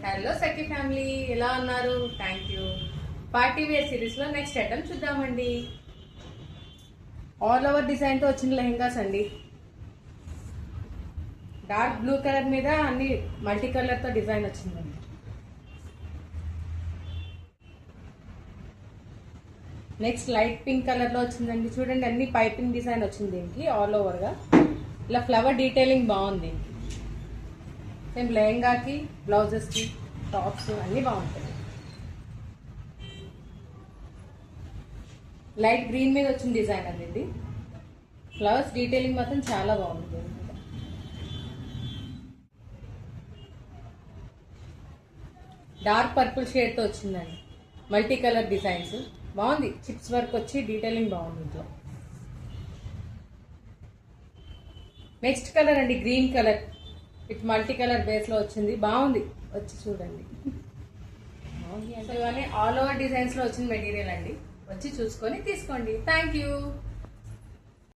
Hello సఖీ family, ఎలా ఉన్నారు? Thank you. Party wear series లో నెక్స్ట్ ఐటమ్ చూద్దామండి. ఆల్ ఓవర్ డిజైన్ తో వచ్చిన లెహెంగాస్ అండి. డార్క్ బ్లూ కలర్ మీద అన్ని మల్టీ కలర్ తో డిజైన్ వచ్చిందండి. నెక్స్ట్ లైట్ పింక్ కలర్ లో వచ్చిందండి. చూడండి, అన్ని పైపింగ్ డిజైన్ వచ్చింది దీనికి ఆల్ ఓవర్ గా. ఇలా ఫ్లవర్ డీటెయిలింగ్ బాగుంది. సేమ్ లెహెంగాకి, బ్లౌజెస్ కి, టాప్స్ అన్ని బాగుంటాయి. లైట్ గ్రీన్ మీద వచ్చిన డిజైన్ అండి ఇది. ఫ్లవర్స్ డీటెయిలింగ్ మాత్రం చాలా బాగుంది. డార్క్ పర్పుల్ షేడ్ తో వచ్చిందండి. మల్టీ కలర్ డిజైన్స్ బాగుంది. చిప్స్ వర్క్ వచ్చి డీటెయిలింగ్ బాగుంది ఇంట్లో. నెక్స్ట్ కలర్ అండి, green colour with multi colour base లో వచ్చింది. బాగుంది, వచ్చి చూడండి. సో ఇవన్నీ ఆల్ ఓవర్ డిజైన్స్ లో వచ్చిన మెటీరియల్ అండి. వచ్చి చూసుకొని తీసుకోండి. Thank you.